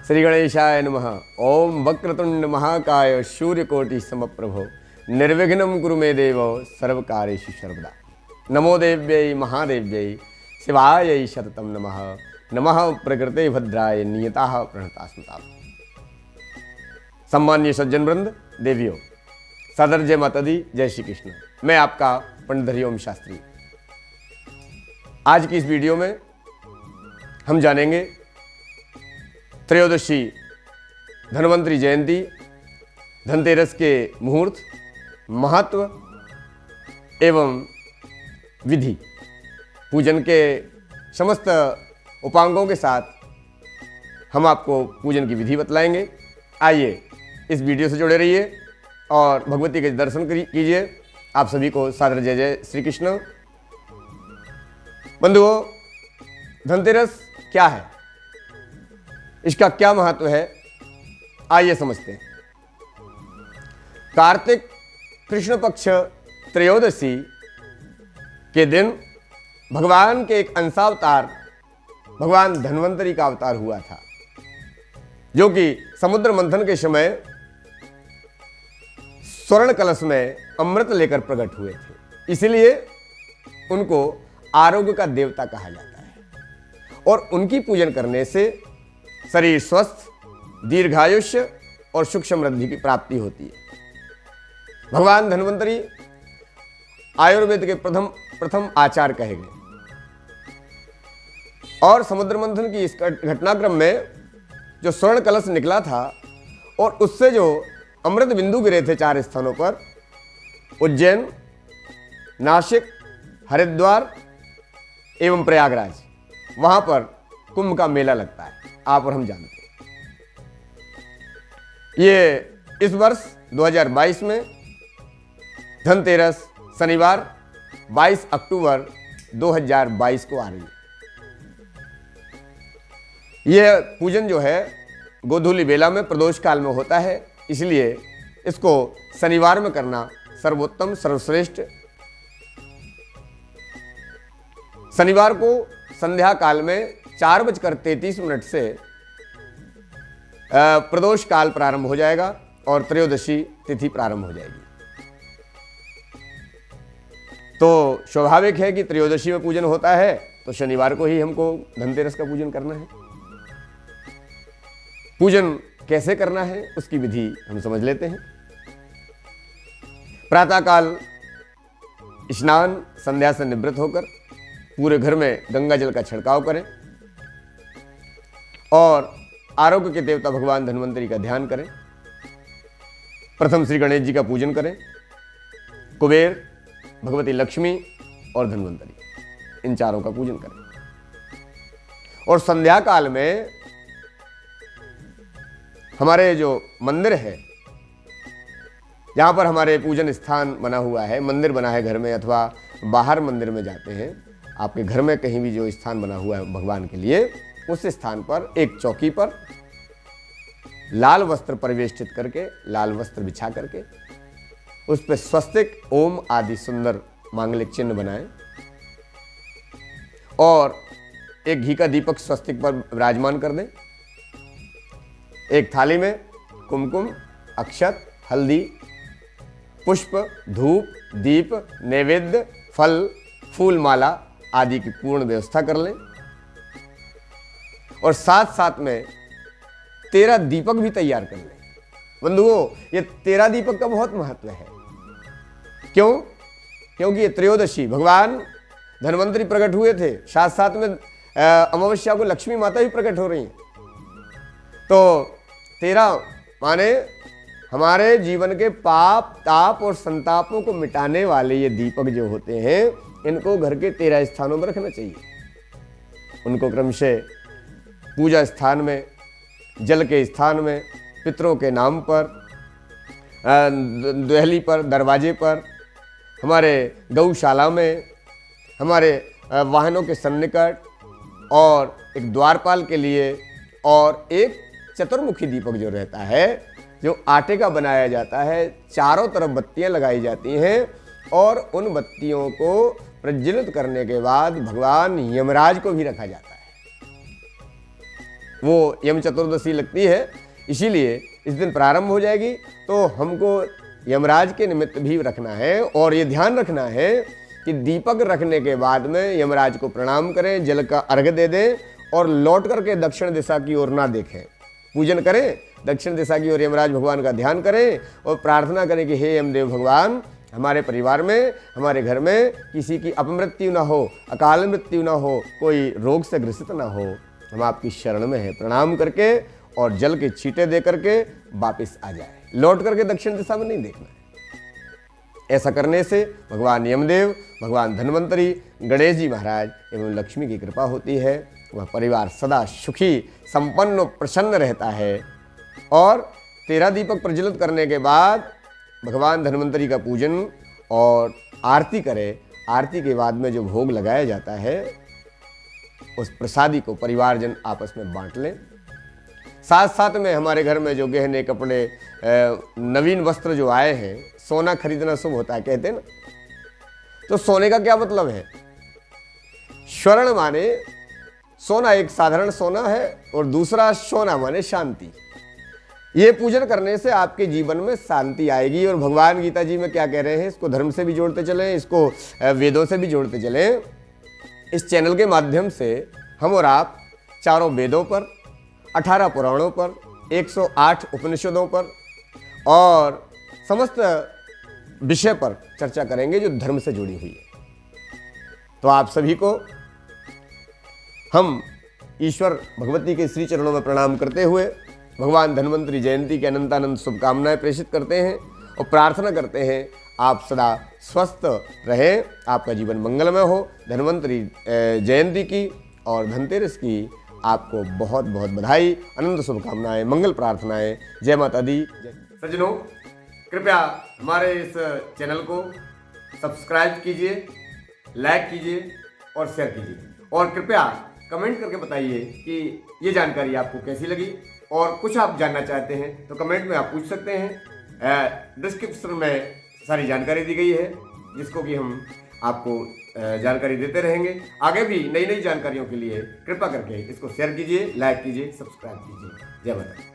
श्री गणेशाय नमः। ओम वक्रतुंड महाकाय सूर्यकोटि समप्रभो निर्विघ्नं कुरु मे देव सर्वकार्येषु सर्वदा। नमो देव्यै महादेव्यै शिवायै शततं नमः। नमः प्रकृते भद्राय नियताः प्रणता स्मृता। सम्मान्य सज्जन वृंद, देवियों, सादर जय माता दी, जय श्री कृष्ण। मैं आपका पंडित हरिओम शास्त्री। आज की इस वीडियो में हम जानेंगे त्रयोदशी धन्वंतरी जयंती, धनतेरस के मुहूर्त, महत्व एवं विधि, पूजन के समस्त उपांगों के साथ हम आपको पूजन की विधि बतलाएंगे। आइए इस वीडियो से जुड़े रहिए और भगवती के दर्शन कीजिए। आप सभी को सादर जय जय श्री कृष्ण। बंधुओं, धनतेरस क्या है, इसका क्या महत्व है, आइए समझते हैं। कार्तिक कृष्ण पक्ष त्रयोदशी के दिन भगवान के एक अंशावतार भगवान धन्वंतरी का अवतार हुआ था, जो कि समुद्र मंथन के समय स्वर्ण कलश में अमृत लेकर प्रकट हुए थे। इसलिए उनको आरोग्य का देवता कहा जाता है और उनकी पूजन करने से शरीर स्वस्थ, दीर्घायुष्य और सुख समृद्धि की प्राप्ति होती है। भगवान धन्वंतरी आयुर्वेद के प्रथम आचार्य कहे गए और समुद्र मंथन की इस घटनाक्रम में जो स्वर्ण कलश निकला था और उससे जो अमृत बिंदु गिरे थे 4 स्थानों पर, उज्जैन, नासिक, हरिद्वार एवं प्रयागराज, वहां पर कुंभ का मेला लगता है, आप और हम जानते हैं। ये इस वर्ष 2022 में धनतेरस शनिवार 22 अक्टूबर 2022 को आ रही है। यह पूजन जो है गोधूली बेला में प्रदोष काल में होता है, इसलिए इसको शनिवार में करना सर्वोत्तम सर्वश्रेष्ठ। शनिवार को संध्या काल में 4:33 से प्रदोष काल प्रारंभ हो जाएगा और त्रयोदशी तिथि प्रारंभ हो जाएगी। तो स्वाभाविक है कि त्रयोदशी में पूजन होता है तो शनिवार को ही हमको धनतेरस का पूजन करना है। पूजन कैसे करना है उसकी विधि हम समझ लेते हैं। प्रातःकाल स्नान संध्या से निवृत्त होकर पूरे घर में गंगा जल का छिड़काव करें और आरोग्य के देवता भगवान धन्वंतरी का ध्यान करें। प्रथम श्री गणेश जी का पूजन करें, कुबेर, भगवती लक्ष्मी और धन्वंतरी, इन चारों का पूजन करें। और संध्या काल में हमारे जो मंदिर है, जहाँ पर हमारे पूजन स्थान बना हुआ है, मंदिर बना है घर में अथवा बाहर मंदिर में जाते हैं, आपके घर में कहीं भी जो स्थान बना हुआ है भगवान के लिए, उस स्थान पर एक चौकी पर लाल वस्त्र परिवेष्टित करके, लाल वस्त्र बिछा करके उस पर स्वस्तिक, ओम आदि सुंदर मांगलिक चिन्ह बनाएं और एक घी का दीपक स्वस्तिक पर विराजमान कर दें। एक थाली में कुमकुम, अक्षत, हल्दी, पुष्प, धूप, दीप, नैवेद्य, फल, फूल माला आदि की पूर्ण व्यवस्था कर लें और साथ साथ में 13 दीपक भी तैयार कर लें। बंधुओं, ये 13 दीपक का बहुत महत्व है। क्यों? क्योंकि ये त्रयोदशी भगवान धन्वंतरी प्रकट हुए थे, साथ साथ में अमावस्या को लक्ष्मी माता भी प्रकट हो रही हैं। तो 13 माने हमारे जीवन के पाप, ताप और संतापों को मिटाने वाले ये दीपक जो होते हैं, इनको घर के 13 स्थानों में रखना चाहिए। उनको क्रमशः पूजा स्थान में, जल के स्थान में, पितरों के नाम पर, दहली पर, दरवाजे पर, हमारे गौशाला में, हमारे वाहनों के सन्निकट और एक द्वारपाल के लिए, और एक चतुर्मुखी दीपक जो रहता है, जो आटे का बनाया जाता है, चारों तरफ बत्तियां लगाई जाती हैं और उन बत्तियों को प्रज्वलित करने के बाद भगवान यमराज को भी रखा जाता है। वो यम चतुर्दशी लगती है, इसीलिए इस दिन प्रारंभ हो जाएगी। तो हमको यमराज के निमित्त भी रखना है और ये ध्यान रखना है कि दीपक रखने के बाद में यमराज को प्रणाम करें, जल का अर्घ्य दे दें और लौट करके दक्षिण दिशा की ओर ना देखें। पूजन करें, दक्षिण दिशा की ओर यमराज भगवान का ध्यान करें और प्रार्थना करें कि हे यमदेव भगवान, हमारे परिवार में, हमारे घर में किसी की अपमृत्यु ना हो, अकाल मृत्यु ना हो, कोई रोग से ग्रसित ना हो। हम आपकी शरण में हैं। प्रणाम करके और जल के छींटे दे करके वापिस आ जाए, लौट करके दक्षिण दिशा में नहीं देखना है। ऐसा करने से भगवान यमदेव, भगवान धन्वंतरी, गणेश जी महाराज एवं लक्ष्मी की कृपा होती है। वह परिवार सदा सुखी, संपन्न, प्रसन्न रहता है। और 13 दीपक प्रज्वलित करने के बाद भगवान धन्वंतरी का पूजन और आरती करें। आरती के बाद में जो भोग लगाया जाता है, उस प्रसादी को परिवारजन आपस में बांट लें। साथ साथ में हमारे घर में जो गहने, कपड़े, नवीन वस्त्र जो आए हैं, सोना खरीदना शुभ होता है कहते हैं ना। तो सोने का क्या मतलब है? स्वर्ण माने सोना, एक साधारण सोना है, और दूसरा सोना माने शांति। ये पूजन करने से आपके जीवन में शांति आएगी। और भगवान गीता जी में क्या कह रहे हैं, इसको धर्म से भी जोड़ते चलें, इसको वेदों से भी जोड़ते चलें। इस चैनल के माध्यम से हम और आप चारों वेदों पर, 18 पुराणों पर, 108 उपनिषदों पर और समस्त विषय पर चर्चा करेंगे जो धर्म से जुड़ी हुई है। तो आप सभी को हम ईश्वर भगवती के श्री चरणों में प्रणाम करते हुए भगवान धन्वंतरी जयंती की अनंतानंद शुभकामनाएं प्रेषित करते हैं और प्रार्थना करते हैं आप सदा स्वस्थ रहें, आपका जीवन मंगलमय हो। धन्वंतरी जयंती की और धनतेरस की आपको बहुत बहुत बधाई, अनंत शुभकामनाएं, मंगल प्रार्थनाएं। जय माता दी। सज्जनों, कृपया हमारे इस चैनल को सब्सक्राइब कीजिए, लाइक कीजिए और शेयर कीजिए। और कृपया कमेंट करके बताइए कि ये जानकारी आपको कैसी लगी, और कुछ आप जानना चाहते हैं तो कमेंट में आप पूछ सकते हैं। डिस्क्रिप्शन में सारी जानकारी दी गई है, जिसको कि हम आपको जानकारी देते रहेंगे। आगे भी नई नई जानकारियों के लिए कृपा करके इसको शेयर कीजिए, लाइक कीजिए, सब्सक्राइब कीजिए। जय माता दी।